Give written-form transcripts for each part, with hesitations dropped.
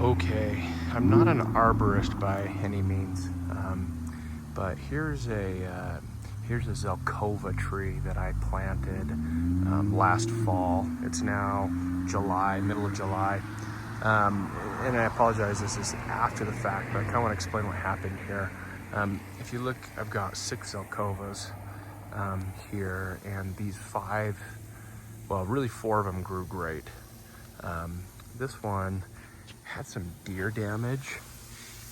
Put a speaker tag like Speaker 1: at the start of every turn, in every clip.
Speaker 1: Okay, I'm not an arborist by any means, but here's a Zelkova tree that I planted last fall. It's now July, middle of July, and I apologize. This is after the fact, but I kind of want to explain what happened here. If you look, I've got 6 Zelkovas here, and these 5, well, really 4 of them grew great. This one had some deer damage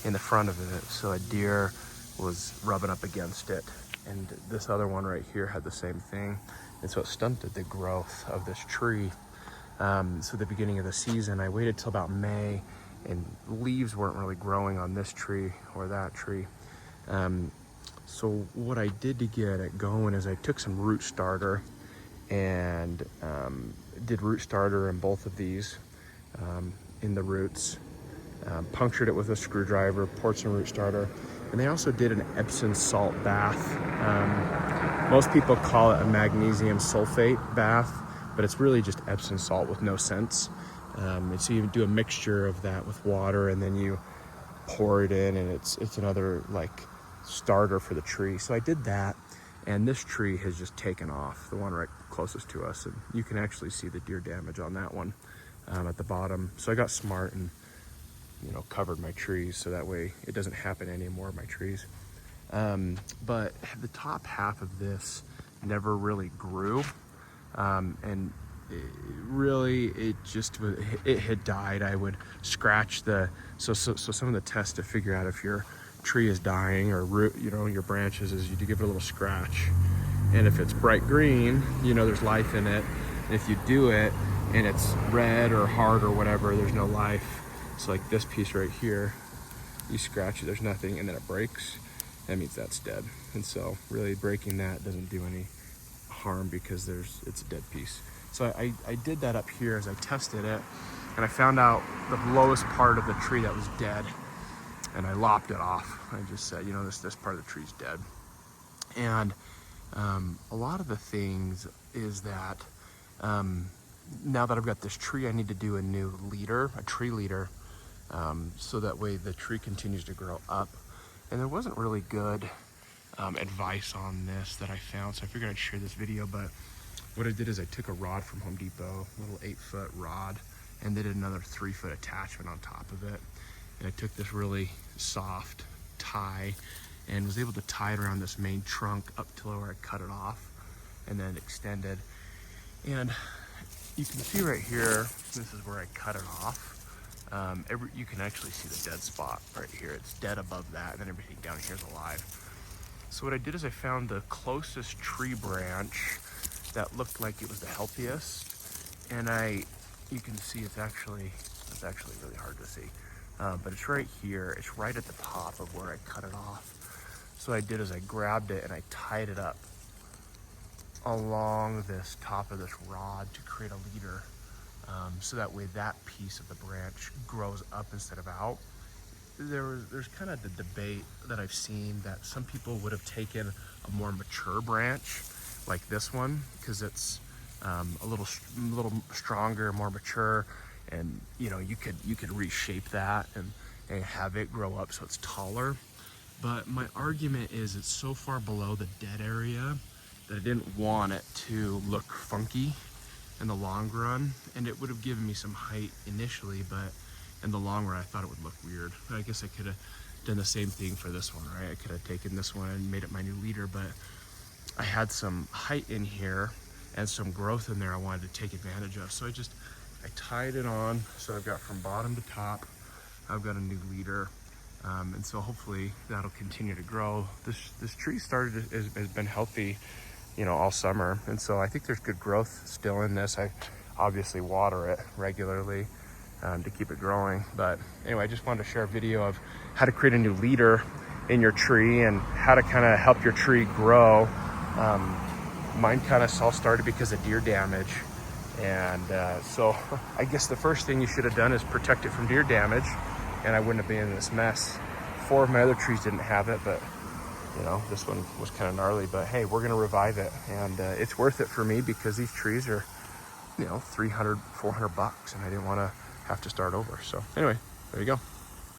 Speaker 1: in the front of it, so a deer was rubbing up against it, and this other one right here had the same thing, and so it stunted the growth of this tree. So the beginning of the season, I waited till about May, and leaves weren't really growing on this tree or that tree. So what I did to get it going is I took some root starter and did root starter in both of these in the roots, punctured it with a screwdriver, poured some root starter, and they also did an Epsom salt bath. Most people call it a magnesium sulfate bath, but it's really just Epsom salt with no scents. And so you do a mixture of that with water, and then you pour it in, and it's another like starter for the tree. So I did that, and this tree has just taken off, the one right closest to us, and you can actually see the deer damage on that one at the bottom. So I got smart and covered my trees so that way it doesn't happen to any more of my trees. But the top half of this never really grew, and it had died. I would scratch so some of the tests to figure out if your tree is dying or root, your branches, is you give it a little scratch, and if it's bright green, there's life in it. And if you do it and it's red or hard or whatever, there's no life. So like this piece right here, you scratch it, there's nothing, and then it breaks, that means that's dead. And so really breaking that doesn't do any harm because it's a dead piece. So I did that up here as I tested it, and I found out the lowest part of the tree that was dead, and I lopped it off. I just said, this part of the tree's dead. And a lot of the things is that now that I've got this tree, I need to do a new leader, a tree leader, so that way the tree continues to grow up. And there wasn't really good advice on this that I found, so I figured I'd share this video. But what I did is I took a rod from Home Depot, a little 8-foot rod, and did another 3-foot attachment on top of it. And I took this really soft tie and was able to tie it around this main trunk up to where I cut it off, and then extended. And you can see right here, this is where I cut it off. You can actually see the dead spot right here. It's dead above that, and then everything down here is alive. So what I did is I found the closest tree branch that looked like it was the healthiest, and you can see it's actually really hard to see, but it's right here. It's right at the top of where I cut it off. So what I did is I grabbed it and I tied it up along this top of this rod to create a leader, so that way that piece of the branch grows up instead of out. There's kind of the debate that I've seen that some people would have taken a more mature branch like this one because it's a little stronger, more mature, and you could reshape that and have it grow up so it's taller. But my argument is it's so far below the dead area that I didn't want it to look funky in the long run, and it would have given me some height initially, but in the long run I thought it would look weird. I guess I could have done the same thing for this one, right? I could have taken this one and made it my new leader, but I had some height in here and some growth in there I wanted to take advantage of. So I tied it on, so I've got from bottom to top, I've got a new leader. And so hopefully that'll continue to grow. This tree has been healthy, all summer. And so I think there's good growth still in this. I obviously water it regularly to keep it growing. But anyway, I just wanted to share a video of how to create a new leader in your tree and how to kind of help your tree grow. Mine kind of all started because of deer damage. And so I guess the first thing you should have done is protect it from deer damage, and I wouldn't have been in this mess. 4 of my other trees didn't have it, but this one was kind of gnarly. But hey, we're gonna revive it, and it's worth it for me because these trees are $300, $400, and I didn't want to have to start over. So anyway, There you go.